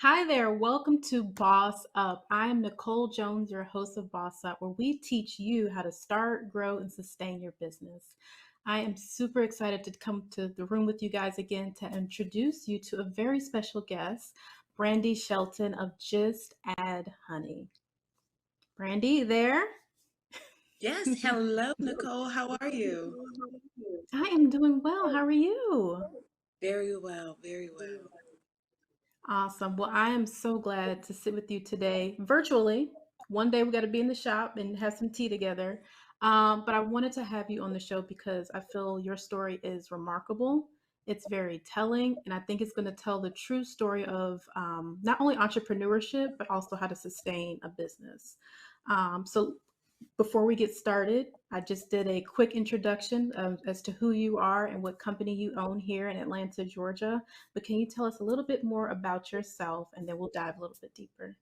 Hi there. Welcome to Boss Up. I am Nicole Jones, your host of Boss Up, where we teach you how to start, grow, and sustain your business. I am super excited to come to the room with you guys again to introduce you to a very special guest, Brandy Shelton of Just Add Honey. Brandy, there? Yes, hello, Nicole. How are you? I am doing well. How are you? Very well, very well. Awesome. Well, I am so glad to sit with you today virtually. One day we got to be in the shop and have some tea together. But I wanted to have you on the show because I feel your story is remarkable. It's very telling, and I think it's going to tell the true story of not only entrepreneurship, but also how to sustain a business. So before we get started, I just did a quick introduction as to who you are and what company you own here in Atlanta, Georgia. But can you tell us a little bit more about yourself and then we'll dive a little bit deeper?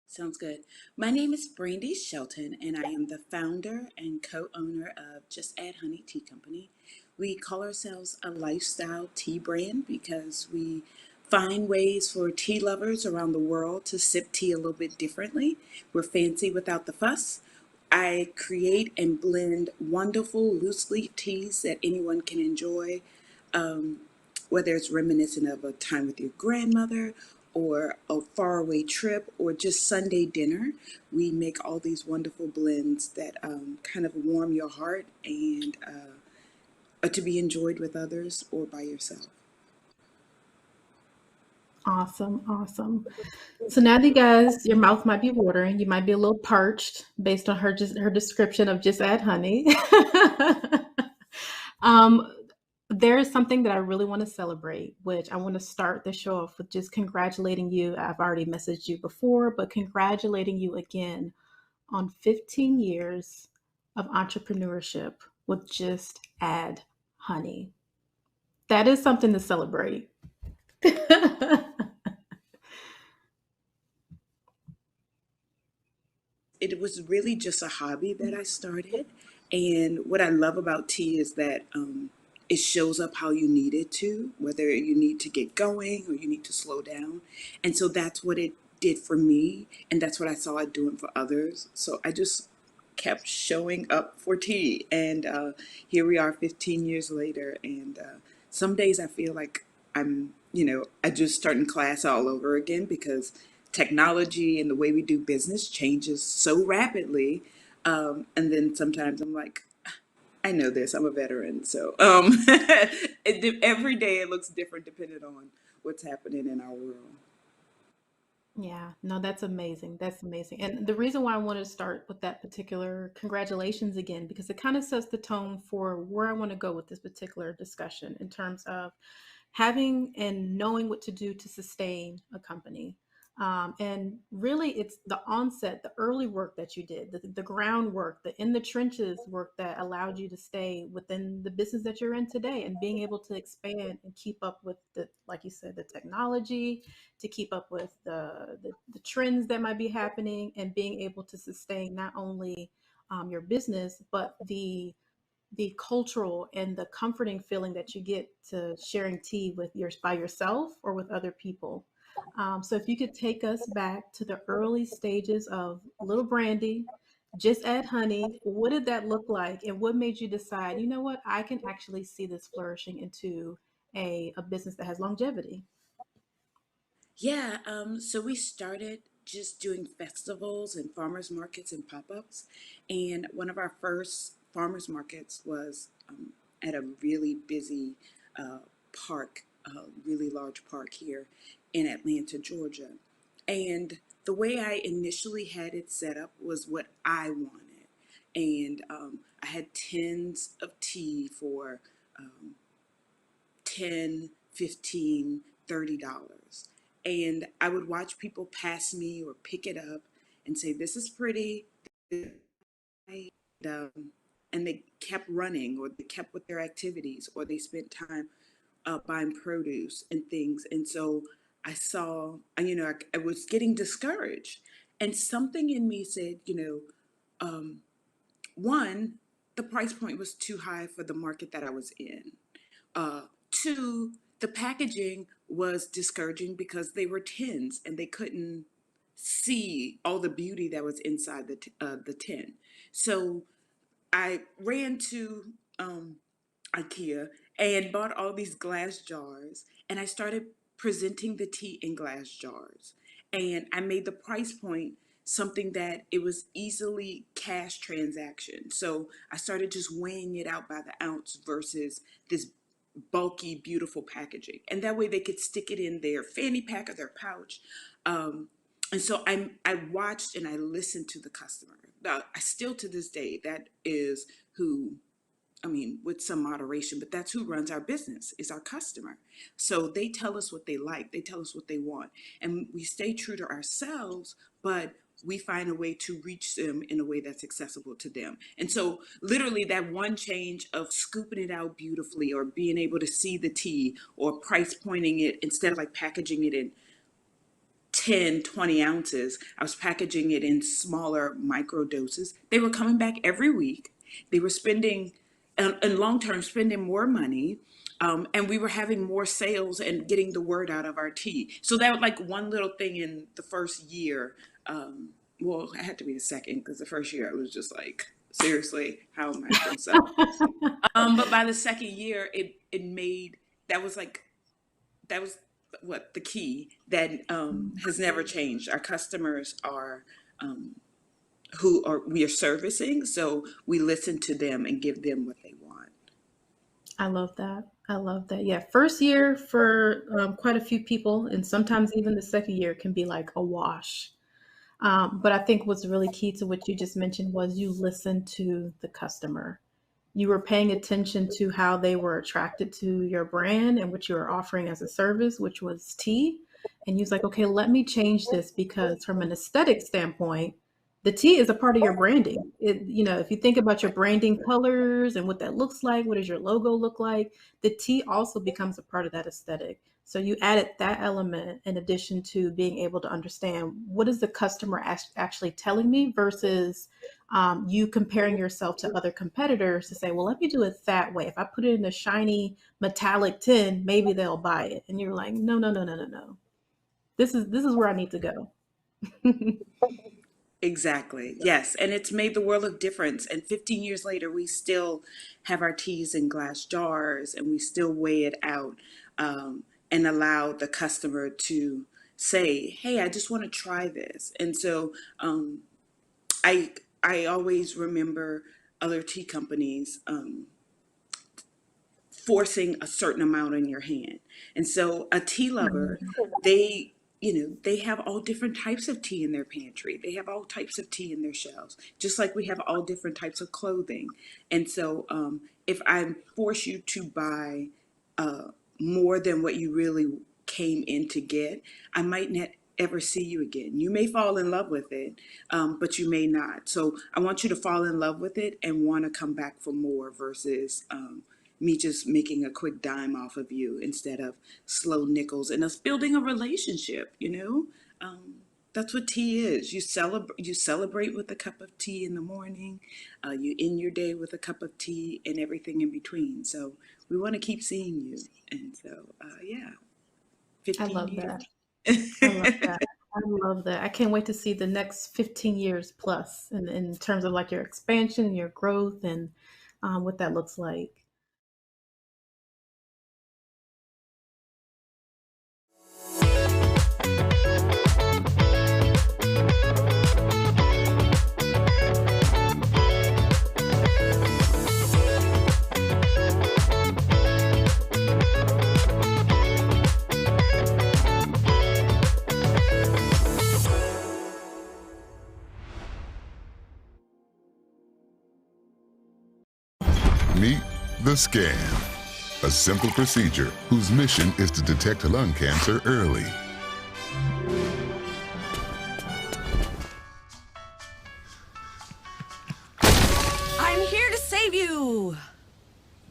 Sounds good. My name is Brandy Shelton, and I am the founder and co-owner of Just Add Honey Tea Company. We call ourselves a lifestyle tea brand because we find ways for tea lovers around the world to sip tea a little bit differently. We're fancy without the fuss. I create and blend wonderful loose leaf teas that anyone can enjoy, um, whether it's reminiscent of a time with your grandmother or a faraway trip or just Sunday dinner. We make all these wonderful blends that kind of warm your heart and are to be enjoyed with others or by yourself. Awesome, awesome. So now that you guys, your mouth might be watering, you might be a little parched based on her description of just add honey. um, there is something that I really want to celebrate, which I want to start the show off with just congratulating you. I've already messaged you before, but congratulating you again on 15 years of entrepreneurship with Just Add Honey. That is something to celebrate. It was really just a hobby that I started. And what I love about tea is that it shows up how you need it to, whether you need to get going or you need to slow down. And so that's what it did for me. And that's what I saw it doing for others. So I just kept showing up for tea. And here we are 15 years later. And some days I feel like I just starting class all over again because technology and the way we do business changes so rapidly. And then sometimes I'm like, I know this, I'm a veteran. So every day it looks different depending on what's happening in our world. Yeah, no, that's amazing. That's amazing. And the reason why I wanted to start with that particular congratulations again, because it kind of sets the tone for where I want to go with this particular discussion in terms of having and knowing what to do to sustain a company. And really, it's the onset, the early work that you did, the groundwork, the in the trenches work that allowed you to stay within the business that you're in today and being able to expand and keep up with the, like you said, the technology, to keep up with the trends that might be happening and being able to sustain not only your business, but the cultural and the comforting feeling that you get to sharing tea with your by yourself or with other people. So if you could take us back to the early stages of Little Brandy, just add honey. What did that look like, and what made you decide? You know what? I can actually see this flourishing into a business that has longevity. Yeah, so we started just doing festivals and farmers markets and pop-ups. And one of our first farmers markets was at a really busy park, a really large park here in Atlanta, Georgia. And the way I initially had it set up was what I wanted. And I had tins of tea for um, 10, 15, $30. And I would watch people pass me or pick it up and say, this is pretty. And, um, and they kept running or they kept with their activities or they spent time buying produce and things. And so I saw, I was getting discouraged. And something in me said, one, the price point was too high for the market that I was in. Two, the packaging was discouraging because they were tins and they couldn't see all the beauty that was inside the tin. So I ran to IKEA and bought all these glass jars, and I started presenting the tea in glass jars. And I made the price point something that it was easily cash transaction. So I started just weighing it out by the ounce versus this bulky, beautiful packaging. And that way they could stick it in their fanny pack or their pouch. Um, and so I watched and I listened to the customer. Now, I still to this day, that is who, I mean, with some moderation, but that's who runs our business, is our customer. So they tell us what they like, they tell us what they want, and we stay true to ourselves, but we find a way to reach them in a way that's accessible to them. And so literally that one change of scooping it out beautifully or being able to see the tea or price pointing it instead of like packaging it in 10, 20 ounces. I was packaging it in smaller micro doses. They were coming back every week. They were spending, in long term, spending more money. And we were having more sales and getting the word out of our tea. So that was like one little thing in the first year. Well, it had to be the second because the first year I was just like, seriously, how am I going to sell this? But by the second year, it made, that was like, that was what the key that has never changed. Our customers are who are we are servicing, so we listen to them and give them what they want. I love that. I love that. Yeah, first year for quite a few people, and sometimes even the second year can be like a wash. But I think what's really key to what you just mentioned was you listen to the customer. You were paying attention to how they were attracted to your brand and what you were offering as a service, which was tea. And you was like, okay, let me change this because from an aesthetic standpoint, the tea is a part of your branding. If you think about your branding colors and what that looks like, what does your logo look like? The tea also becomes a part of that aesthetic. So you added that element in addition to being able to understand what is the customer actually telling me versus you comparing yourself to other competitors to say, well, let me do it that way. If I put it in a shiny metallic tin, maybe they'll buy it. And you're like, no, no, no, no, no, no. This is where I need to go. Exactly. Yes. And it's made the world of difference. And 15 years later, we still have our teas in glass jars and we still weigh it out and allow the customer to say, hey, I just want to try this. And so I, I always remember other tea companies forcing a certain amount in your hand. And so a tea lover, they, they have all different types of tea in their pantry. They have all types of tea in their shelves, just like we have all different types of clothing. And so if I force you to buy more than what you really came in to get, I might not ever see you again. You may fall in love with it, but you may not. So I want you to fall in love with it and want to come back for more versus me just making a quick dime off of you instead of slow nickels and us building a relationship. That's what tea is. You celebrate with a cup of tea in the morning. You end your day with a cup of tea and everything in between. So we want to keep seeing you. And so, yeah, I 15 love that. I love years. that. I love that. I can't wait to see the next 15 years plus in terms of like your expansion and your growth and what that looks like. Meet the Scan, a simple procedure whose mission is to detect lung cancer early. I'm here to save you!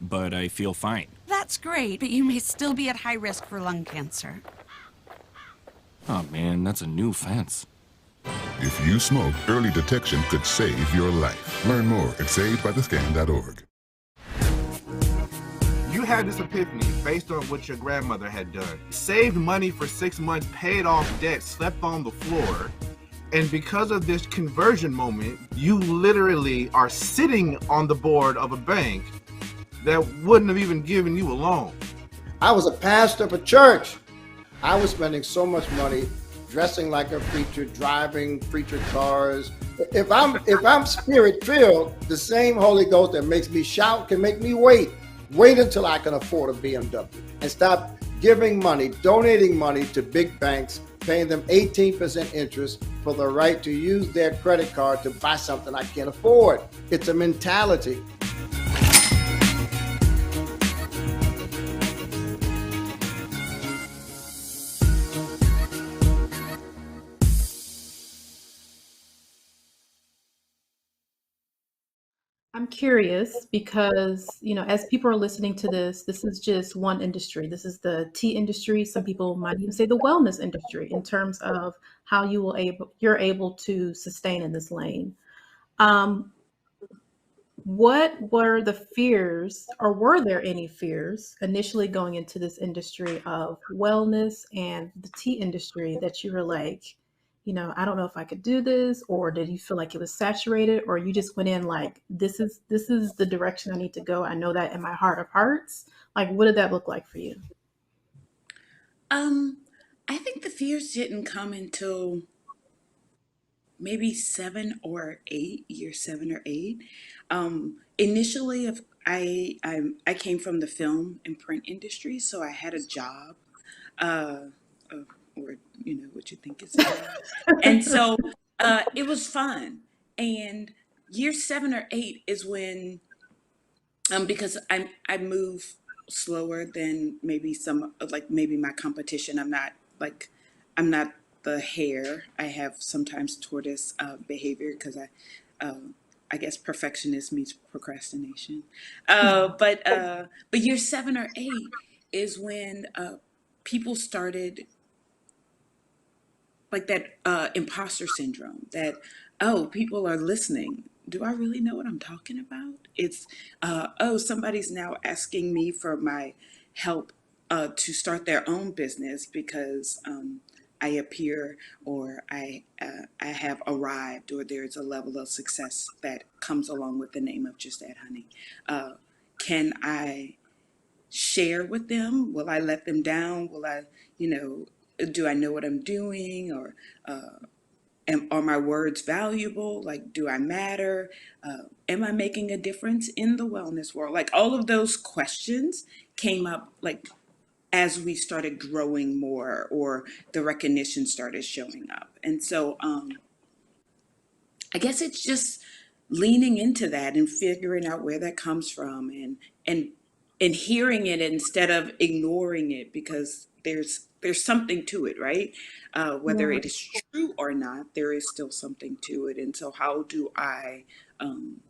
But I feel fine. That's great, but you may still be at high risk for lung cancer. Oh man, that's a new fence. If you smoke, early detection could save your life. Learn more at savedbythescan.org. You had this epiphany based on what your grandmother had done. Saved money for 6 months, paid off debt, slept on the floor. And because of this conversion moment, you literally are sitting on the board of a bank that wouldn't have even given you a loan. I was a pastor of a church. I was spending so much money dressing like a preacher, driving preacher cars. If I'm spirit filled, the same Holy Ghost that makes me shout can make me wait until I can afford a BMW and stop giving money, donating money to big banks, paying them 18% interest for the right to use their credit card to buy something I can't afford. It's a mentality. I'm curious because, as people are listening to this, this is just one industry. This is the tea industry. Some people might even say the wellness industry in terms of how you're able to sustain in this lane. Um, what were the fears, or were there any fears initially going into this industry of wellness and the tea industry that you were like, I don't know if I could do this, or did you feel like it was saturated, or you just went in like, this is the direction I need to go. I know that in my heart of hearts. Like, what did that look like for you? I think the fears didn't come until maybe 7 or 8, year 7 or 8. Initially, if I came from the film and print industry, so I had a job, uh, uh, or what you think is a job, and so it was fun. And year 7 or 8 is when because I move slower than maybe some like maybe my competition. I'm not the hare. I have sometimes tortoise behavior because I guess perfectionist meets procrastination. But year 7 or 8 is when people started like that imposter syndrome that, oh, people are listening. Do I really know what I'm talking about? It's oh, somebody's now asking me for my help to start their own business because I appear, or I have arrived, or there's a level of success that comes along with the name of Just Add Honey. uh, can I share with them? Will I let them down? Will I, you know, do I know what I'm doing? Or are my words valuable? Like, do I matter? Am I making a difference in the wellness world? Like, all of those questions came up, like, as we started growing more, or the recognition started showing up. And so, I guess it's just leaning into that and figuring out where that comes from, and and hearing it instead of ignoring it, because there's something to it, right? Whether Yeah. it is true or not, there is still something to it. And so how do I um,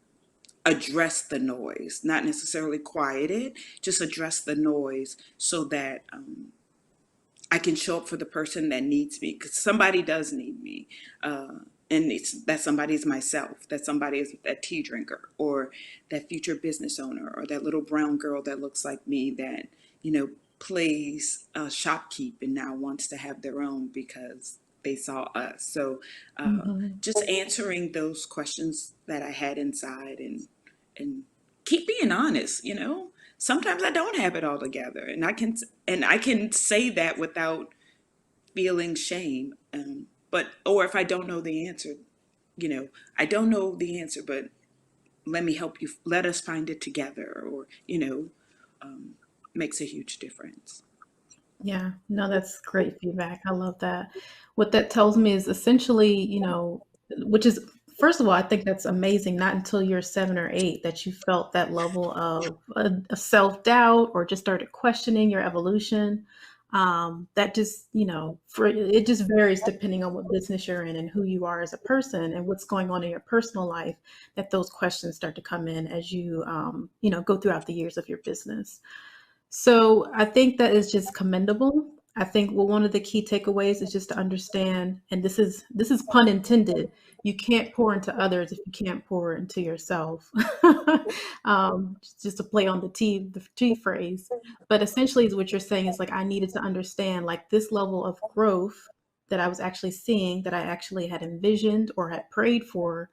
address the noise, not necessarily quiet it, just address the noise so that I can show up for the person that needs me, because somebody does need me. And it's that somebody is myself, that somebody is that tea drinker, or that future business owner, or that little brown girl that looks like me that, you know, plays shopkeep and now wants to have their own because they saw us. So Mhm. just answering those questions that I had inside, and keep being honest, sometimes I don't have it all together, and I can say that without feeling shame. But or if I don't know the answer, I don't know the answer, but let me help you. Let us find it together, or makes a huge difference. Yeah, no, that's great feedback. I love that. What that tells me is essentially, which is, first of all, I think that's amazing. Not until you're 7 or 8 that you felt that level of a self-doubt, or just started questioning your evolution. That just, for it just varies depending on what business you're in and who you are as a person and what's going on in your personal life, that those questions start to come in as you, go throughout the years of your business. So I think that is just commendable. I think one of the key takeaways is just to understand, and this is pun intended. You can't pour into others if you can't pour into yourself. Just to play on the T phrase, but essentially, is what you're saying is like I needed to understand like this level of growth that I was actually seeing, that I actually had envisioned or had prayed for.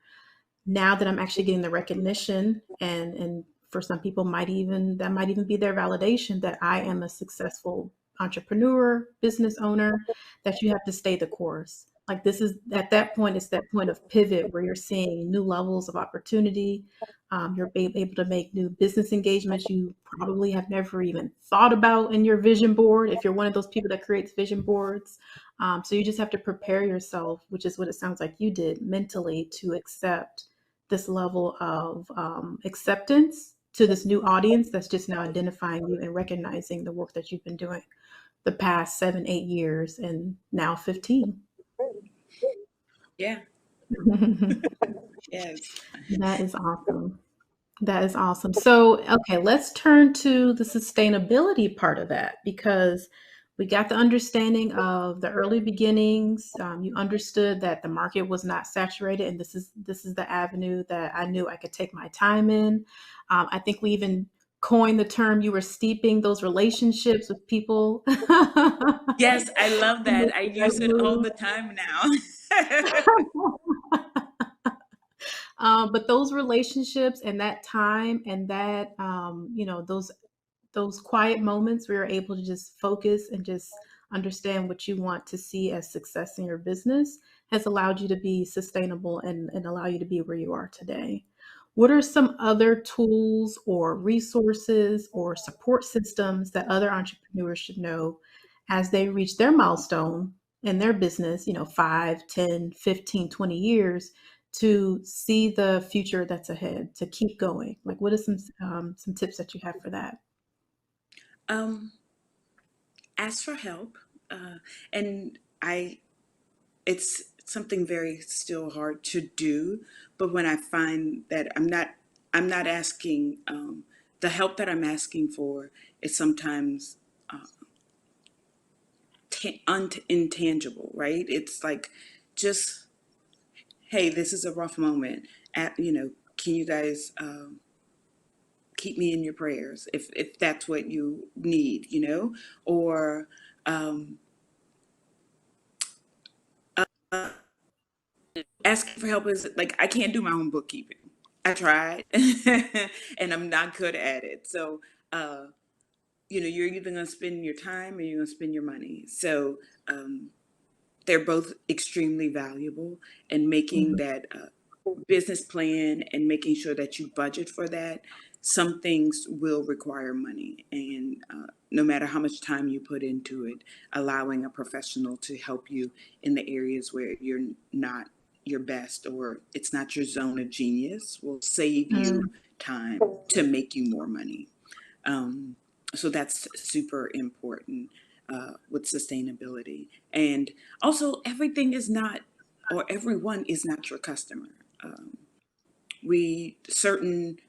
Now that I'm actually getting the recognition, and for some people that might even be their validation that I am a successful entrepreneur, business owner, that you have to stay the course. Like this is at that point, it's that point of pivot where you're seeing new levels of opportunity. You're able to make new business engagements you probably have never even thought about in your vision board. If you're one of those people that creates vision boards, so you just have to prepare yourself, which is what it sounds like you did mentally, to accept this level of acceptance to this new audience that's just now identifying you and recognizing the work that you've been doing the past 7, 8 years and now 15. Yeah. Yes. That is awesome. That is awesome. So, okay, let's turn to the sustainability part of that, because we got the understanding of the early beginnings. You understood that the market was not saturated, and this is the avenue that I knew I could take my time in. I think we even coined the term, you were steeping those relationships with people. Yes, I love To make that. I the right use it all move. the time now. But those relationships and that time and that those quiet moments where you're able to just focus and just understand what you want to see as success in your business has allowed you to be sustainable and allow you to be where you are today. What are some other tools or resources or support systems that other entrepreneurs should know as they reach their milestone in their business, 5, 10, 15, 20 years, to see the future that's ahead, to keep going? Like, what are some tips that you have for that? um, ask for help. And it's something very still hard to do, but when I find that I'm not asking, the help that I'm asking for is sometimes intangible, right? It's like, just, hey, this is a rough moment. Can you guys keep me in your prayers if that's what you need, or um, asking for help is like, I can't do my own bookkeeping. I tried, and I'm not good at it. So, uh, you're either going to spend your time or you're going to spend your money. So, um, they're both extremely valuable, and making Mhm. that business plan and making sure that you budget for that. Some things will require money, and no matter how much time you put into it, allowing a professional to help you in the areas where you're not your best, or it's not your zone of genius, will save you Mm, time to make you more money. Um, so that's super important with sustainability. And also, everything is not, or everyone is not your customer. Um, we certain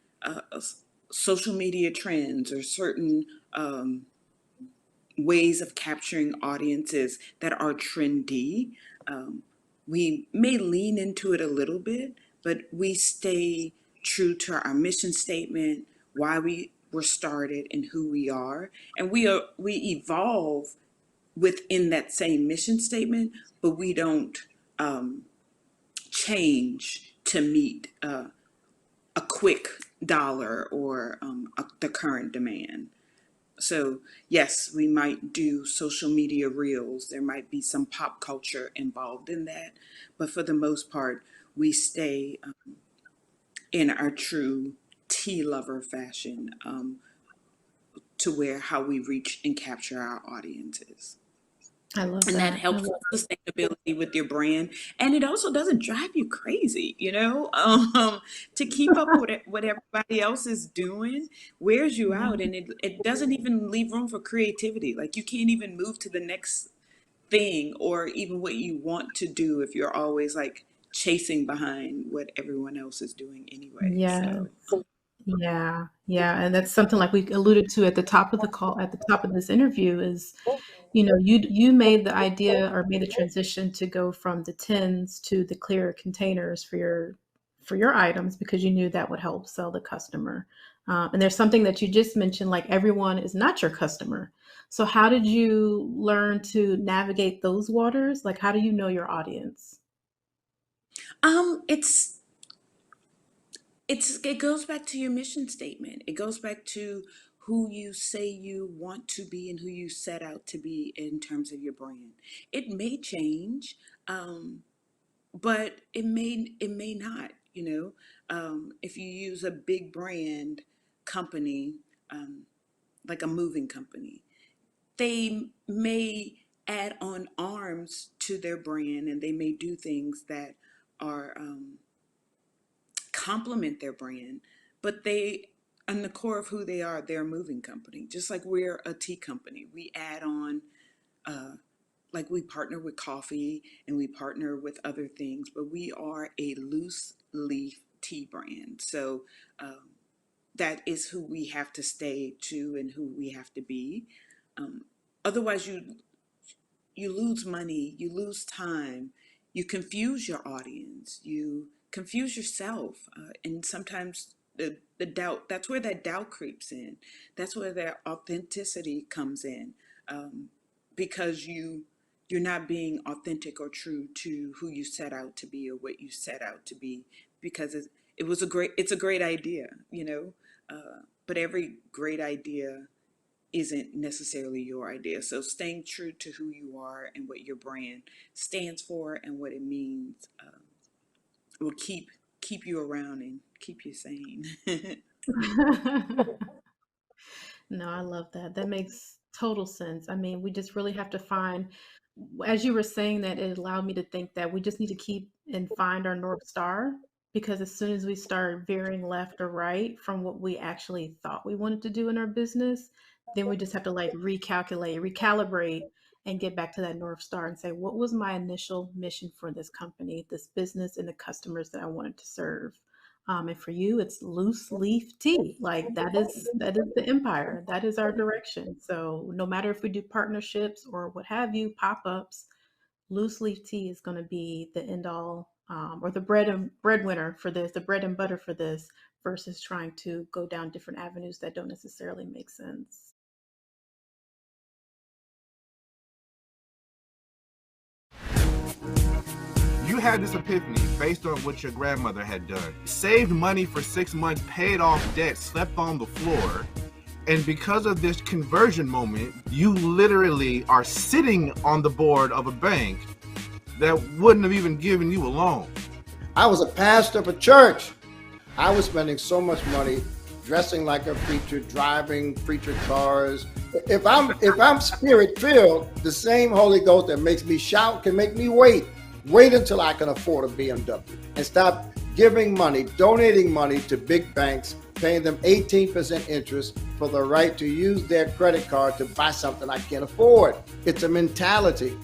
social media trends, or certain um, ways of capturing audiences that are trendy. Um, we may lean into it a little bit, but we stay true to our mission statement, why we were started, and who we are, and we evolve within that same mission statement, but we don't um, change to meet a quick dollar, or the current demand. So, yes, we might do social media reels. There might be some pop culture involved in that. But for the most part, we stay in our true tea lover fashion, to where how we reach and capture our audiences. I love And that that. I helps love. with sustainability with your brand. And it also doesn't drive you crazy, to keep up with what everybody else is doing wears you out, Yeah. and it doesn't even leave room for creativity. Like, you can't even move to the next thing, or even what you want to do, if you're always like chasing behind what everyone else is doing anyway. Yes. So, Yeah, yeah, and that's something like we alluded to at the top of the call, at the top of this interview is, you made the idea or made the transition to go from the tins to the clear containers for your items because you knew that would help sell the customer. And there's something that you just mentioned, like everyone is not your customer. So how did you learn to navigate those waters? Like, how do you know your audience? It's it goes back to your mission statement. It goes back to who you say you want to be and who you set out to be in terms of your brand. It may change, um, but it may not. If you use a big brand company, um, like a moving company, they may add on arms to their brand, and they may do things that are complement their brand, but they, on the core of who they are, they're a moving company. Just like we're a tea company, we add on, uh, like we partner with coffee and we partner with other things, but we are a loose leaf tea brand. So that is who we have to stay to and who we have to be. Um, Otherwise, you lose money, you lose time, you confuse your audience, you confuse yourself, and sometimes the doubt. That's where that doubt creeps in. That's where that authenticity comes in, um, because you're not being authentic or true to who you set out to be or what you set out to be. Because it's a great idea, but every great idea isn't necessarily your idea. So staying true to who you are and what your brand stands for and what it means, will keep you around and keep you sane. No, I love that. That makes total sense. I mean, we just really have to find, as you were saying that, it allowed me to think that we just need to keep and find our North Star because as soon as we start veering left or right from what we actually thought we wanted to do in our business, then we just have to like recalculate, recalibrate, and get back to that North Star and say, what was my initial mission for this company, this business, and the customers that I wanted to serve? And for you, it's loose leaf tea. Like that is the empire. That is our direction. So no matter if we do partnerships or what have you, pop-ups, loose leaf tea is going to be the end all, or the breadwinner for this, the bread and butter for this, versus trying to go down different avenues that don't necessarily make sense. You had this epiphany based on what your grandmother had done. Saved money for 6 months, paid off debt, slept on the floor. And because of this conversion moment, you literally are sitting on the board of a bank that wouldn't have even given you a loan. I was a pastor of a church. I was spending so much money dressing like a preacher, driving preacher cars. If I'm spirit filled, the same Holy Ghost that makes me shout can make me wait. Wait until I can afford a BMW and stop giving money, donating money to big banks, paying them 18% interest for the right to use their credit card to buy something I can't afford. It's a mentality.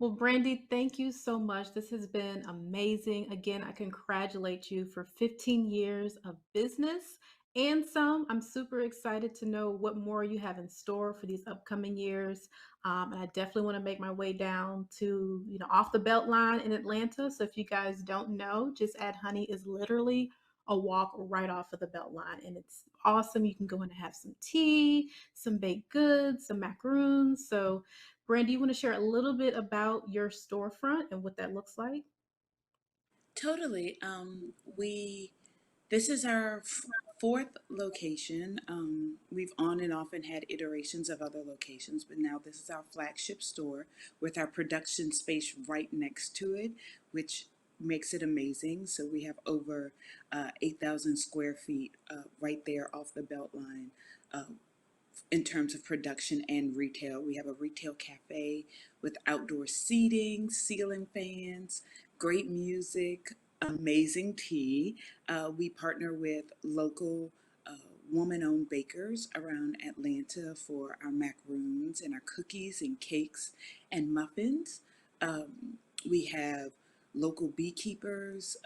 Well, Brandy, thank you so much. This has been amazing. Again, I congratulate you for 15 years of business and some. I'm super excited to know what more you have in store for these upcoming years. And I definitely want to make my way down to, off the Beltline in Atlanta. So if you guys don't know, Just Add Honey is literally a walk right off of the Beltline, and it's awesome. You can go in and have some tea, some baked goods, some macaroons. So Brandy, you want to share a little bit about your storefront and what that looks like? Totally. This is our fourth location. We've on and often had iterations of other locations, but now this is our flagship store with our production space right next to it, which makes it amazing. So we have over 8,000 square feet right there off the Beltline. Uh, in terms of production and retail. We have a retail cafe with outdoor seating, ceiling fans, great music, amazing tea. We partner with local uh, woman-owned bakers around Atlanta for our macaroons and our cookies and cakes and muffins. We have local beekeepers,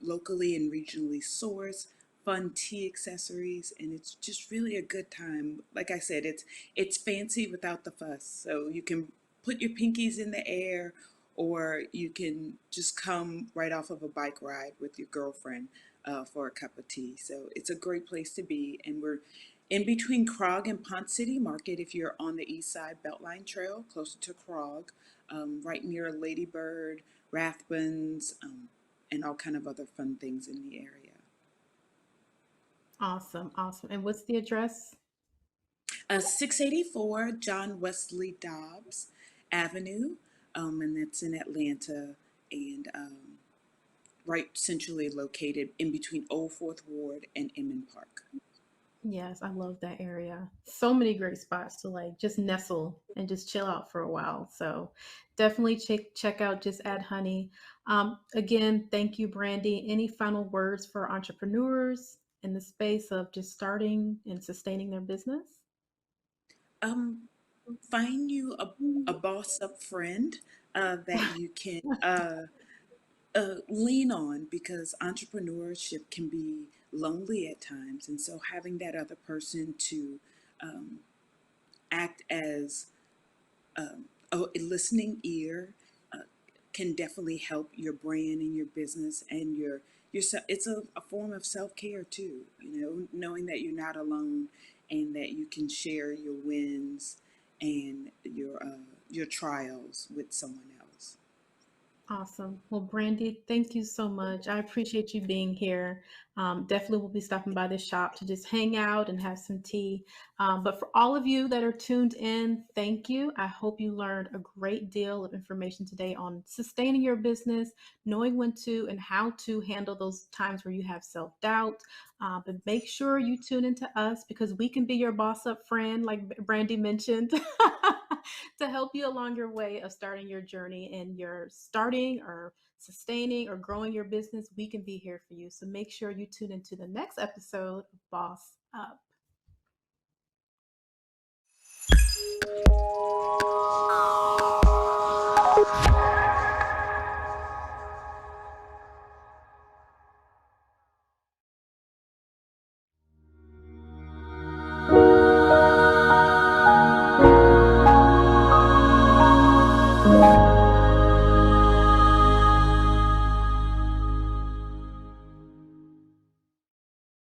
locally and regionally sourced, fun tea accessories, and it's just really a good time. Like I said, it's fancy without the fuss. So you can put your pinkies in the air, or you can just come right off of a bike ride with your girlfriend for a cup of tea. So it's a great place to be, and we're in between Krog and Pont City Market. If you're on the East Side Beltline Trail, closer to Krog, right near Ladybird, Rathbun's, and all kind of other fun things in the area. Awesome, awesome. And what's the address? 684 John Wesley Dobbs Avenue, and that's in Atlanta, and right centrally located in between Old Fourth Ward and Emmon Park. Yes, I love that area. So many great spots to like just nestle and just chill out for a while. So definitely check out Just Add Honey. Again, thank you, Brandy. Any final words for entrepreneurs in the space of just starting and sustaining their business? Um, find you a boss up friend that you can lean on, because entrepreneurship can be lonely at times. And so having that other person to um, act as a listening ear uh, can definitely help your brand and your business and it's a form of self-care too, knowing that you're not alone and that you can share your wins and your trials with someone else. Awesome. Well, Brandy, thank you so much. I appreciate you being here. Definitely will be stopping by the shop to just hang out and have some tea. But for all of you that are tuned in, thank you. I hope you learned a great deal of information today on sustaining your business, knowing when to and how to handle those times where you have self-doubt. But make sure you tune into us, because we can be your boss up friend, like Brandy mentioned. To help you along your way of starting your journey and your starting or sustaining or growing your business. We can be here for you. So make sure you tune into the next episode of Boss Up.